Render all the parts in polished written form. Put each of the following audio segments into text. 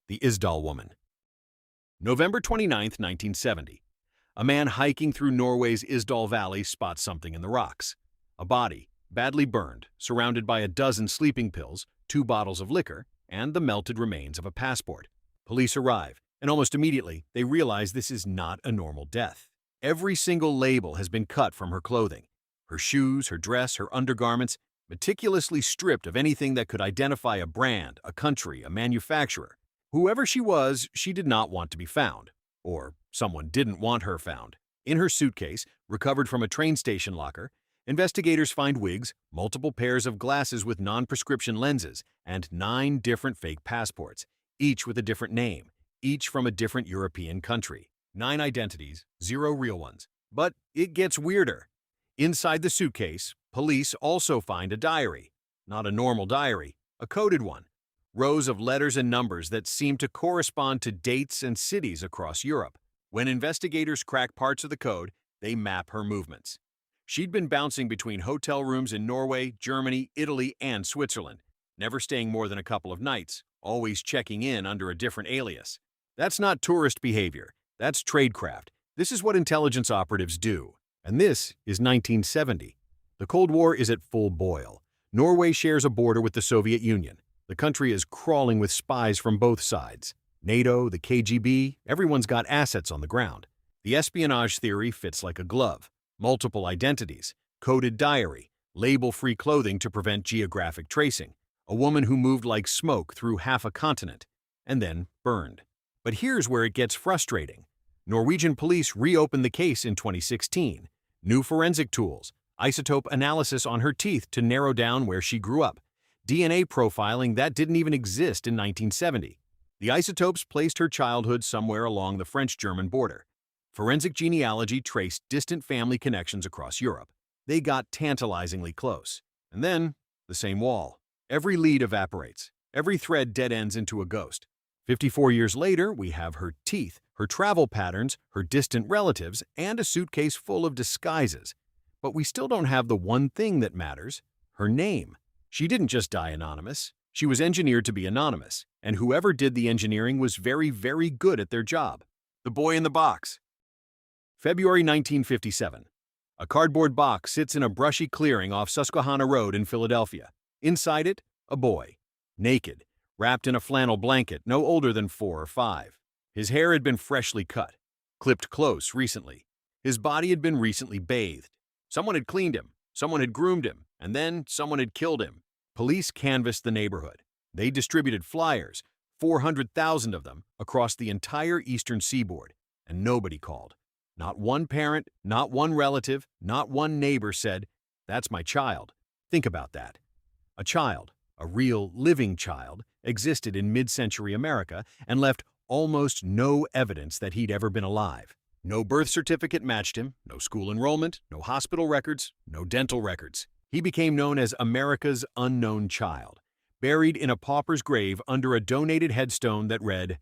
the Isdal Woman. November 29, 1970. A man hiking through Norway's Isdal Valley spots something in the rocks. A body, badly burned, surrounded by a dozen sleeping pills, 2 bottles of liquor, and the melted remains of a passport. Police arrive, and almost immediately, they realize this is not a normal death. Every single label has been cut from her clothing. Her shoes, her dress, her undergarments, meticulously stripped of anything that could identify a brand, a country, a manufacturer. Whoever she was, she did not want to be found. Or someone didn't want her found. In her suitcase, recovered from a train station locker, investigators find wigs, multiple pairs of glasses with non-prescription lenses, and 9 different fake passports, each with a different name, each from a different European country. 9 identities, 0 real ones. But it gets weirder. Inside the suitcase, police also find a diary. Not a normal diary, a coded one. Rows of letters and numbers that seem to correspond to dates and cities across Europe. When investigators crack parts of the code, they map her movements. She'd been bouncing between hotel rooms in Norway, Germany, Italy, and Switzerland, never staying more than a couple of nights, always checking in under a different alias. That's not tourist behavior. That's tradecraft. This is what intelligence operatives do. And this is 1970. The Cold War is at full boil. Norway shares a border with the Soviet Union. The country is crawling with spies from both sides. NATO, the KGB, everyone's got assets on the ground. The espionage theory fits like a glove. Multiple identities, coded diary, label-free clothing to prevent geographic tracing, a woman who moved like smoke through half a continent, and then burned. But here's where it gets frustrating. Norwegian police reopened the case in 2016. New forensic tools, isotope analysis on her teeth to narrow down where she grew up, DNA profiling that didn't even exist in 1970. The isotopes placed her childhood somewhere along the French-German border. Forensic genealogy traced distant family connections across Europe. They got tantalizingly close. And then, the same wall. Every lead evaporates. Every thread dead ends into a ghost. 54 years later, we have her teeth, her travel patterns, her distant relatives, and a suitcase full of disguises. But we still don't have the one thing that matters, her name. She didn't just die anonymous. She was engineered to be anonymous, and whoever did the engineering was very, very good at their job. The boy in the box. February 1957. A cardboard box sits in a brushy clearing off Susquehanna Road in Philadelphia. Inside it, a boy, naked, wrapped in a flannel blanket, no older than 4 or 5. His hair had been freshly cut, clipped close recently. His body had been recently bathed. Someone had cleaned him, someone had groomed him, and then someone had killed him. Police canvassed the neighborhood. They distributed flyers, 400,000 of them, across the entire eastern seaboard, and nobody called. Not one parent, not one relative, not one neighbor said, "That's my child." Think about that. A child, a real, living child, existed in mid-century America and left almost no evidence that he'd ever been alive. No birth certificate matched him, no school enrollment, no hospital records, no dental records. He became known as America's unknown child, buried in a pauper's grave under a donated headstone that read,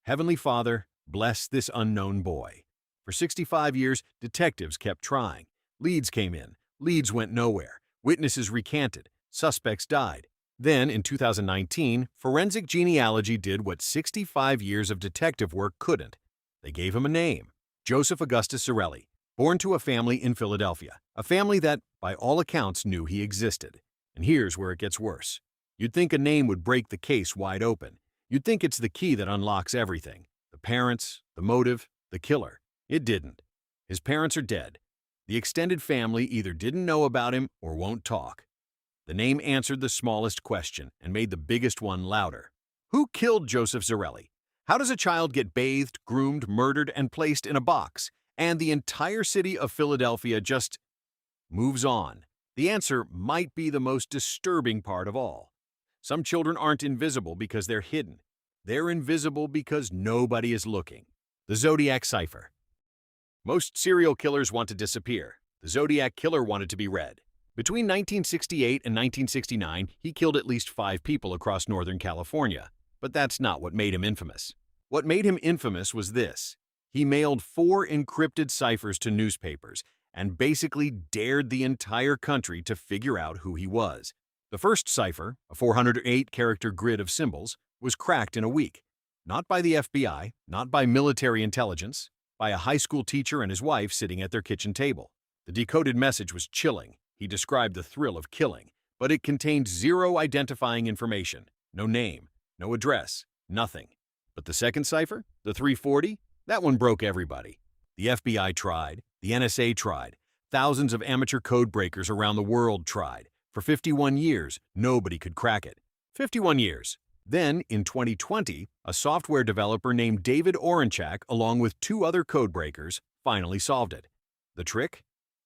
"Heavenly Father, bless this unknown boy." For 65 years, detectives kept trying. Leads came in, leads went nowhere, witnesses recanted, suspects died. Then, in 2019, forensic genealogy did what 65 years of detective work couldn't. They gave him a name. Joseph Augustus Zarelli, born to a family in Philadelphia, a family that, by all accounts, knew he existed. And here's where it gets worse. You'd think a name would break the case wide open. You'd think it's the key that unlocks everything. The parents, the motive, the killer. It didn't. His parents are dead. The extended family either didn't know about him or won't talk. The name answered the smallest question and made the biggest one louder. Who killed Joseph Zarelli? How does a child get bathed, groomed, murdered, and placed in a box, and the entire city of Philadelphia just moves on? The answer might be the most disturbing part of all. Some children aren't invisible because they're hidden. They're invisible because nobody is looking. The Zodiac Cipher. Most serial killers want to disappear. The Zodiac Killer wanted to be read. Between 1968 and 1969, he killed at least 5 people across Northern California. But that's not what made him infamous. What made him infamous was this. He mailed 4 encrypted ciphers to newspapers and basically dared the entire country to figure out who he was. The first cipher, a 408-character grid of symbols, was cracked in a week. Not by the FBI, not by military intelligence, by a high school teacher and his wife sitting at their kitchen table. The decoded message was chilling. He described the thrill of killing, but it contained zero identifying information. No name, no address, nothing. But the second cipher, the 340, that one broke everybody. The FBI tried, the NSA tried, thousands of amateur code breakers around the world tried. For 51 years, nobody could crack it. 51 years. Then, in 2020, a software developer named David Orenchak, along with two other code breakers, finally solved it. The trick?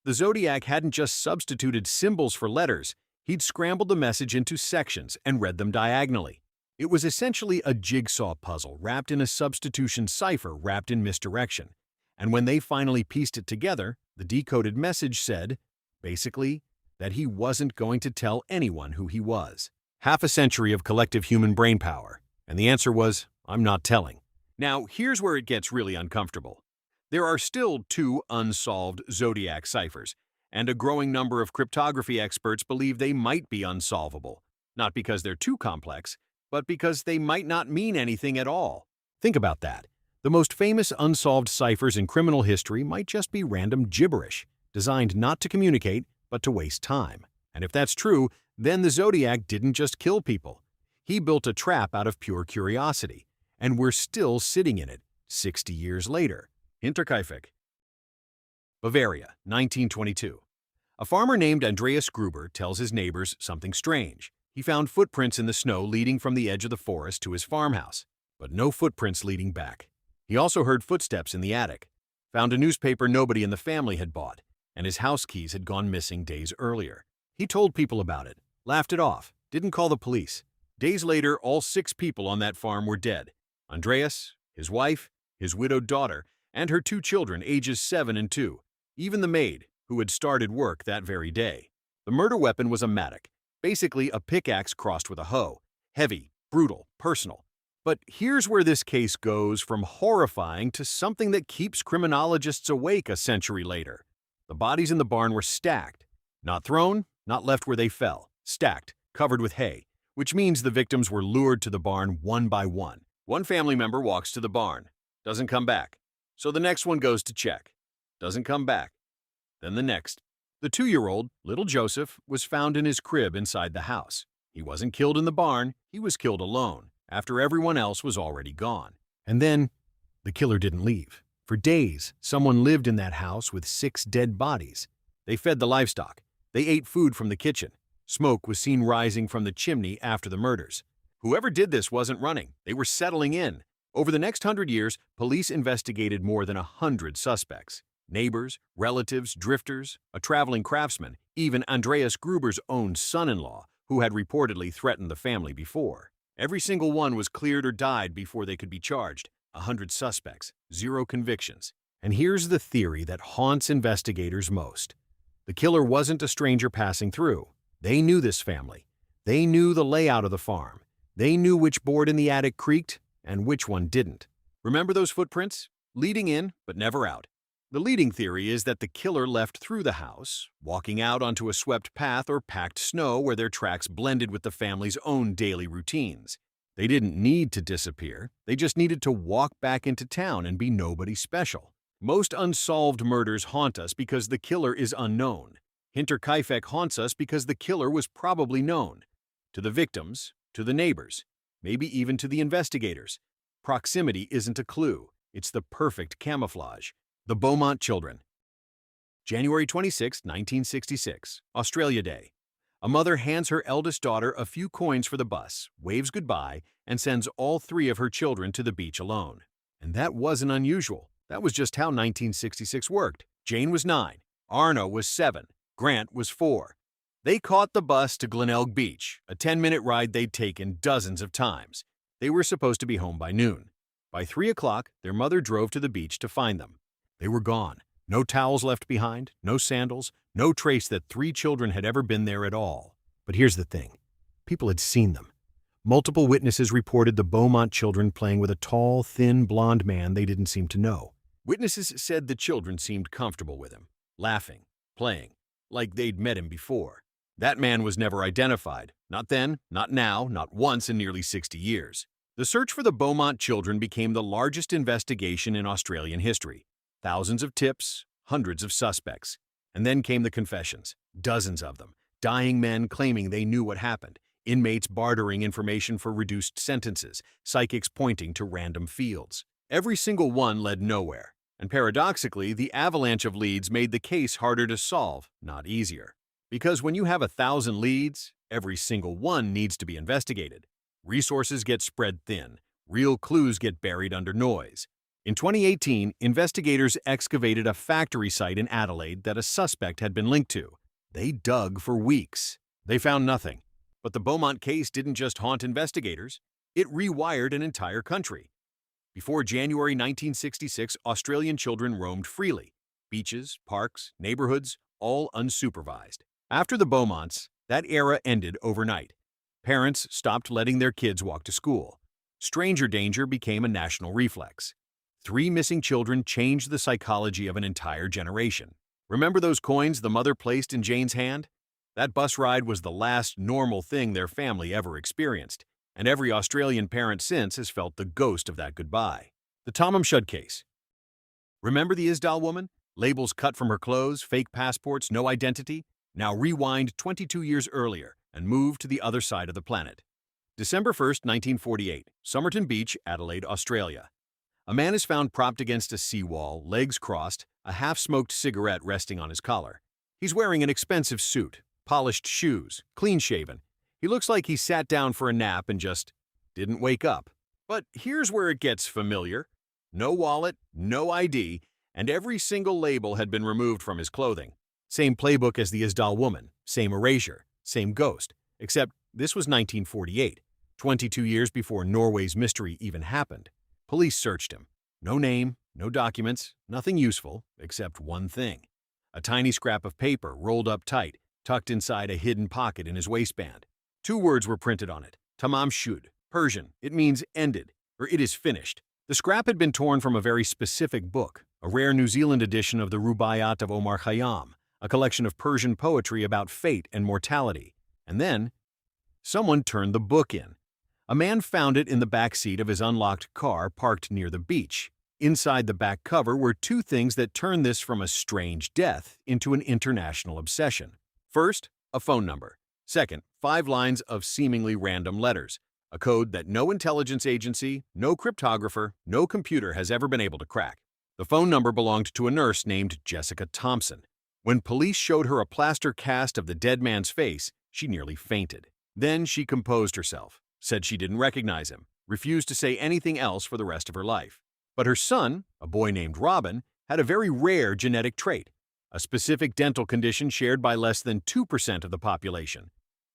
The Zodiac hadn't just substituted symbols for letters, he'd scrambled the message into sections and read them diagonally. It was essentially a jigsaw puzzle wrapped in a substitution cipher wrapped in misdirection. And when they finally pieced it together, the decoded message said, basically, that he wasn't going to tell anyone who he was. Half a century of collective human brainpower, and the answer was, I'm not telling. Now, here's where it gets really uncomfortable. There are still 2 unsolved Zodiac ciphers, and a growing number of cryptography experts believe they might be unsolvable, not because they're too complex, but because they might not mean anything at all. Think about that. The most famous unsolved ciphers in criminal history might just be random gibberish, designed not to communicate, but to waste time. And if that's true, then the Zodiac didn't just kill people. He built a trap out of pure curiosity, and we're still sitting in it 60 years later. Hinterkaifeck, Bavaria, 1922. A farmer named Andreas Gruber tells his neighbors something strange. He found footprints in the snow leading from the edge of the forest to his farmhouse, but no footprints leading back. He also heard footsteps in the attic, found a newspaper nobody in the family had bought, and his house keys had gone missing days earlier. He told people about it, laughed it off, didn't call the police. Days later, all 6 people on that farm were dead. Andreas, his wife, his widowed daughter, and her 2 children ages 7 and 2, even the maid, who had started work that very day. The murder weapon was a mattock, basically a pickaxe crossed with a hoe. Heavy, brutal, personal. But here's where this case goes from horrifying to something that keeps criminologists awake a century later. The bodies in the barn were stacked. Not thrown, not left where they fell. Stacked, covered with hay, which means the victims were lured to the barn one by one. One family member walks to the barn, doesn't come back. So the next one goes to check, doesn't come back. Then the next. The 2-year-old, little Joseph, was found in his crib inside the house. He wasn't killed in the barn, he was killed alone, after everyone else was already gone. And then, the killer didn't leave. For days, someone lived in that house with 6 dead bodies. They fed the livestock. They ate food from the kitchen. Smoke was seen rising from the chimney after the murders. Whoever did this wasn't running. They were settling in. Over the next 100 years, police investigated more than 100 suspects. Neighbors, relatives, drifters, a traveling craftsman, even Andreas Gruber's own son-in-law, who had reportedly threatened the family before. Every single one was cleared or died before they could be charged. 100 suspects, 0 convictions. And here's the theory that haunts investigators most. The killer wasn't a stranger passing through. They knew this family. They knew the layout of the farm. They knew which board in the attic creaked and which one didn't. Remember those footprints? Leading in, but never out. The leading theory is that the killer left through the house, walking out onto a swept path or packed snow where their tracks blended with the family's own daily routines. They didn't need to disappear, they just needed to walk back into town and be nobody special. Most unsolved murders haunt us because the killer is unknown. Hinterkaifeck haunts us because the killer was probably known. To the victims, to the neighbors, maybe even to the investigators. Proximity isn't a clue, it's the perfect camouflage. The Beaumont Children. January 26, 1966, Australia Day. A mother hands her eldest daughter a few coins for the bus, waves goodbye, and sends all 3 of her children to the beach alone. And that wasn't unusual. That was just how 1966 worked. Jane was 9, Arno was 7, Grant was 4. They caught the bus to Glenelg Beach, a 10-minute ride they'd taken dozens of times. They were supposed to be home by noon. By 3 o'clock, their mother drove to the beach to find them. They were gone. No towels left behind, no sandals, no trace that 3 children had ever been there at all. But here's the thing. People had seen them. Multiple witnesses reported the Beaumont children playing with a tall, thin, blonde man they didn't seem to know. Witnesses said the children seemed comfortable with him, laughing, playing, like they'd met him before. That man was never identified. Not then, not now, not once in nearly 60 years. The search for the Beaumont children became the largest investigation in Australian history. Thousands of tips, hundreds of suspects. And then came the confessions, dozens of them, dying men claiming they knew what happened, inmates bartering information for reduced sentences, psychics pointing to random fields. Every single one led nowhere, and paradoxically, the avalanche of leads made the case harder to solve, not easier. Because when you have 1,000 leads, every single one needs to be investigated. Resources get spread thin, real clues get buried under noise. In 2018, investigators excavated a factory site in Adelaide that a suspect had been linked to. They dug for weeks. They found nothing. But the Beaumont case didn't just haunt investigators, it rewired an entire country. Before January 1966, Australian children roamed freely. Beaches, parks, neighborhoods, all unsupervised. After the Beaumonts, that era ended overnight. Parents stopped letting their kids walk to school. Stranger danger became a national reflex. 3 missing children changed the psychology of an entire generation. Remember those coins the mother placed in Jane's hand? That bus ride was the last normal thing their family ever experienced, and every Australian parent since has felt the ghost of that goodbye. The Tamam Shud Case. Remember the Isdal Woman? Labels cut from her clothes, fake passports, no identity? Now rewind 22 years earlier and move to the other side of the planet. December 1st, 1948, Somerton Beach, Adelaide, Australia. A man is found propped against a seawall, legs crossed, a half-smoked cigarette resting on his collar. He's wearing an expensive suit, polished shoes, clean-shaven. He looks like he sat down for a nap and just didn't wake up. But here's where it gets familiar. No wallet, no ID, and every single label had been removed from his clothing. Same playbook as the Isdal Woman, same erasure, same ghost, except this was 1948, 22 years before Norway's mystery even happened. Police searched him. No name, no documents, nothing useful, except one thing. A tiny scrap of paper rolled up tight, tucked inside a hidden pocket in his waistband. 2 words were printed on it, Tamam Shud, Persian. It means ended, or it is finished. The scrap had been torn from a very specific book, a rare New Zealand edition of the Rubaiyat of Omar Khayyam, a collection of Persian poetry about fate and mortality. And then, someone turned the book in. A man found it in the back seat of his unlocked car parked near the beach. Inside the back cover were 2 things that turned this from a strange death into an international obsession. First, a phone number. Second, 5 lines of seemingly random letters, a code that no intelligence agency, no cryptographer, no computer has ever been able to crack. The phone number belonged to a nurse named Jessica Thompson. When police showed her a plaster cast of the dead man's face, she nearly fainted. Then she composed herself, said she didn't recognize him, refused to say anything else for the rest of her life. But her son, a boy named Robin, had a very rare genetic trait, a specific dental condition shared by less than 2% of the population.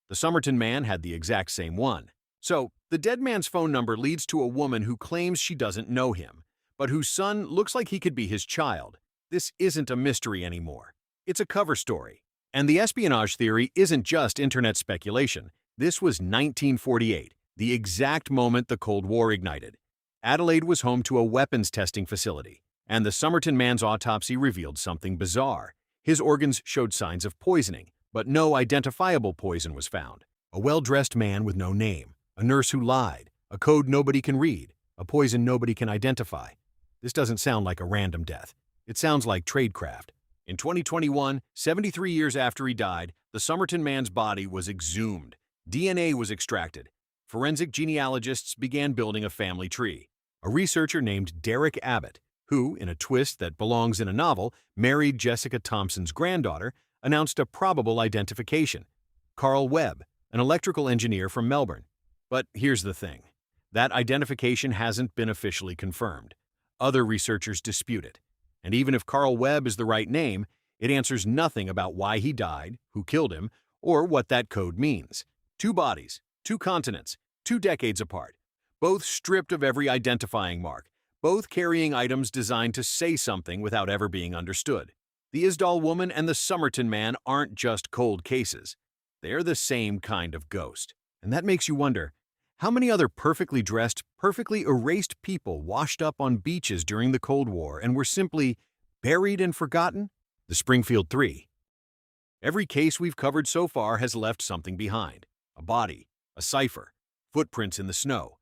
The Somerton man had the exact same one. So, the dead man's phone number leads to a woman who claims she doesn't know him, but whose son looks like he could be his child. This isn't a mystery anymore. It's a cover story. And the espionage theory isn't just internet speculation. This was 1948, the exact moment the Cold War ignited. Adelaide was home to a weapons testing facility, and the Somerton man's autopsy revealed something bizarre. His organs showed signs of poisoning, but no identifiable poison was found. A well-dressed man with no name, a nurse who lied, a code nobody can read, a poison nobody can identify. This doesn't sound like a random death. It sounds like tradecraft. In 2021, 73 years after he died, the Somerton man's body was exhumed. DNA was extracted. Forensic genealogists began building a family tree. A researcher named Derek Abbott, who, in a twist that belongs in a novel, married Jessica Thompson's granddaughter, announced a probable identification. Carl Webb, an electrical engineer from Melbourne. But here's the thing. That identification hasn't been officially confirmed. Other researchers dispute it. And even if Carl Webb is the right name, it answers nothing about why he died, who killed him, or what that code means. 2 bodies, 2 continents, 2 decades apart, both stripped of every identifying mark, both carrying items designed to say something without ever being understood. The Isdal Woman and the Somerton man aren't just cold cases. They're the same kind of ghost. And that makes you wonder, how many other perfectly dressed, perfectly erased people washed up on beaches during the Cold War and were simply buried and forgotten? The Springfield Three. Every case we've covered so far has left something behind. A body, a cipher, footprints in the snow.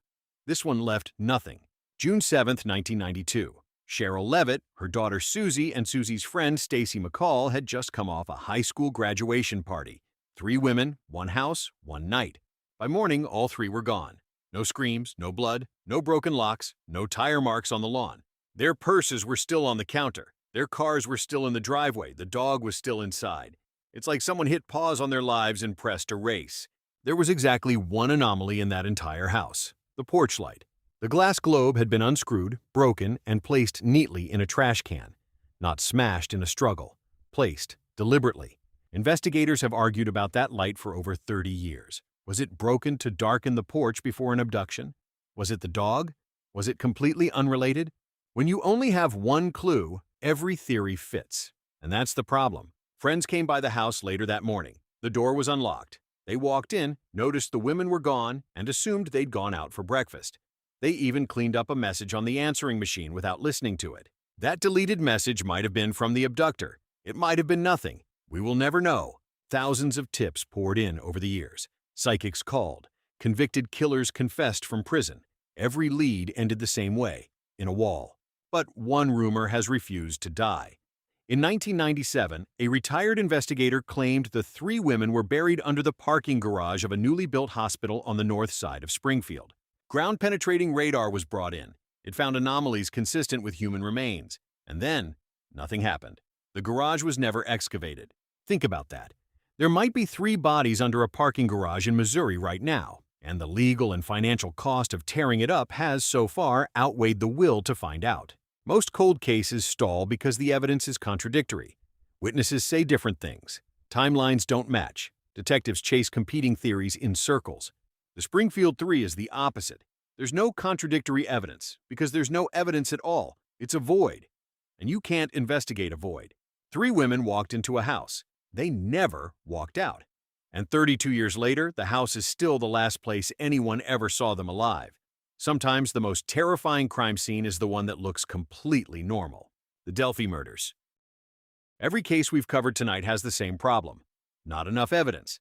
This one left nothing. June 7, 1992. Cheryl Levitt, her daughter Susie, and Susie's friend Stacy McCall had just come off a high school graduation party. 3 women, 1 house, 1 night. By morning, all 3 were gone. No screams, no blood, no broken locks, no tire marks on the lawn. Their purses were still on the counter. Their cars were still in the driveway. The dog was still inside. It's like someone hit pause on their lives and pressed erase. There was exactly one anomaly in that entire house: the porch light. The glass globe had been unscrewed, broken, and placed neatly in a trash can. Not smashed in a struggle. Placed deliberately. Investigators have argued about that light for over 30 years. Was it broken to darken the porch before an abduction? Was it the dog? Was it completely unrelated? When you only have one clue, every theory fits. And that's the problem. Friends came by the house later that morning. The door was unlocked. They walked in, noticed the women were gone, and assumed they'd gone out for breakfast. They even cleaned up a message on the answering machine without listening to it. That deleted message might have been from the abductor. It might have been nothing. We will never know. Thousands of tips poured in over the years. Psychics called. Convicted killers confessed from prison. Every lead ended the same way, in a wall. But one rumor has refused to die. In 1997, a retired investigator claimed the 3 women were buried under the parking garage of a newly built hospital on the north side of Springfield. Ground-penetrating radar was brought in. It found anomalies consistent with human remains. And then, nothing happened. The garage was never excavated. Think about that. There might be 3 bodies under a parking garage in Missouri right now, and the legal and financial cost of tearing it up has, so far, outweighed the will to find out. Most cold cases stall because the evidence is contradictory. Witnesses say different things. Timelines don't match. Detectives chase competing theories in circles. The Springfield Three is the opposite. There's no contradictory evidence because there's no evidence at all. It's a void. And you can't investigate a void. 3 women walked into a house. They never walked out. And 32 years later, the house is still the last place anyone ever saw them alive. Sometimes the most terrifying crime scene is the one that looks completely normal. The Delphi Murders. Every case we've covered tonight has the same problem. Not enough evidence.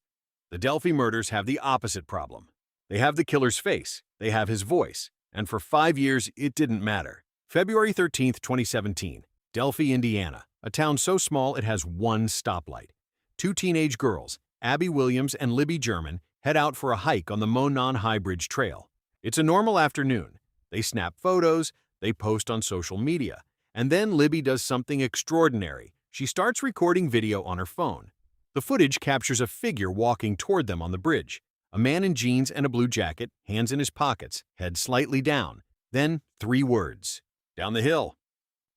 The Delphi Murders have the opposite problem. They have the killer's face, they have his voice, and for 5 years it didn't matter. February 13, 2017, Delphi, Indiana, a town so small it has 1 stoplight. 2 teenage girls, Abby Williams and Libby German, head out for a hike on the Monon High Bridge Trail. It's a normal afternoon. They snap photos, they post on social media, and then Libby does something extraordinary. She starts recording video on her phone. The footage captures a figure walking toward them on the bridge. A man in jeans and a blue jacket, hands in his pockets, head slightly down. Then 3 words: "Down the hill."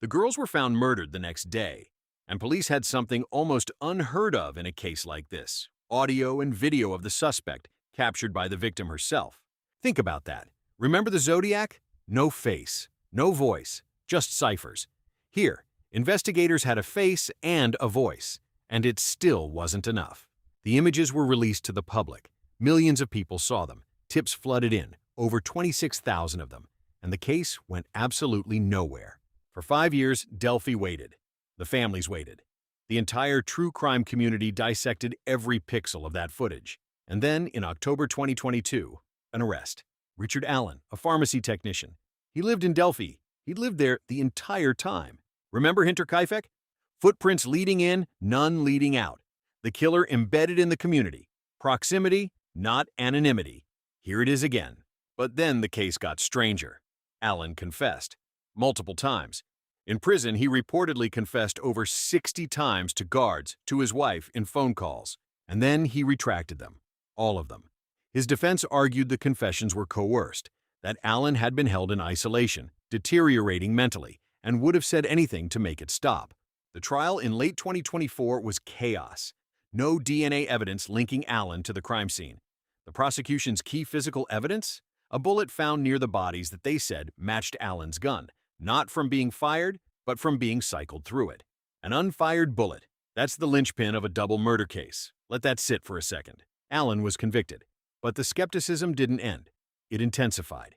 The girls were found murdered the next day, and police had something almost unheard of in a case like this: audio and video of the suspect, captured by the victim herself. Think about that. Remember the Zodiac? No face, no voice, just ciphers. Here, investigators had a face and a voice, and it still wasn't enough. The images were released to the public. Millions of people saw them. Tips flooded in, over 26,000 of them, and the case went absolutely nowhere. For 5 years, Delphi waited. The families waited. The entire true crime community dissected every pixel of that footage. And then, in October 2022, an arrest. Richard Allen, a pharmacy technician. He lived in Delphi. He'd lived there the entire time. Remember Hinterkaifeck? Footprints leading in, none leading out. The killer embedded in the community. Proximity, not anonymity. Here it is again. But then the case got stranger. Allen confessed. Multiple times. In prison, he reportedly confessed over 60 times to guards, to his wife, in phone calls. And then he retracted them. All of them. His defense argued the confessions were coerced, that Allen had been held in isolation, deteriorating mentally, and would have said anything to make it stop. The trial in late 2024 was chaos. No DNA evidence linking Allen to the crime scene. The prosecution's key physical evidence? A bullet found near the bodies that they said matched Allen's gun, not from being fired, but from being cycled through it. An unfired bullet. That's the linchpin of a double murder case. Let that sit for a second. Allen was convicted. But the skepticism didn't end. It intensified.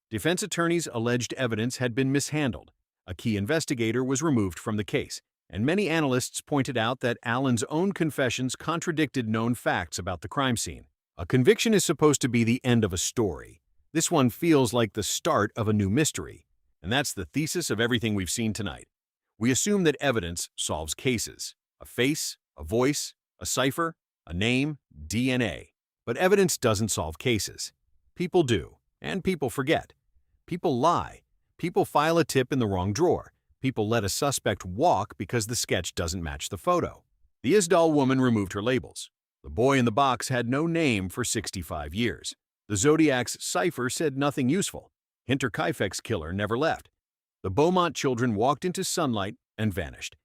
Defense attorneys alleged evidence had been mishandled. A key investigator was removed from the case, and many analysts pointed out that Allen's own confessions contradicted known facts about the crime scene. A conviction is supposed to be the end of a story. This one feels like the start of a new mystery, and that's the thesis of everything we've seen tonight. We assume that evidence solves cases. A face, a voice, a cipher, a name, DNA. But evidence doesn't solve cases. People do, and people forget. People lie. People file a tip in the wrong drawer. People let a suspect walk because the sketch doesn't match the photo. The Isdal woman removed her labels. The boy in the box had no name for 65 years. The Zodiac's cipher said nothing useful. Hinterkaifeck's killer never left. The Beaumont children walked into sunlight and vanished.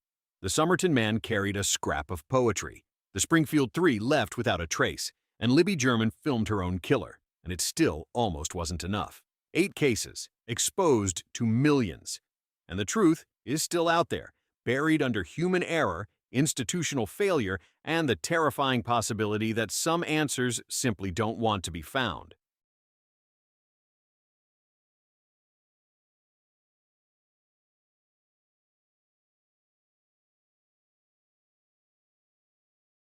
The Somerton man carried a scrap of poetry. The Springfield Three left without a trace, and Libby German filmed her own killer, and it still almost wasn't enough. 8 cases, exposed to millions. And the truth is still out there, buried under human error, institutional failure, and the terrifying possibility that some answers simply don't want to be found.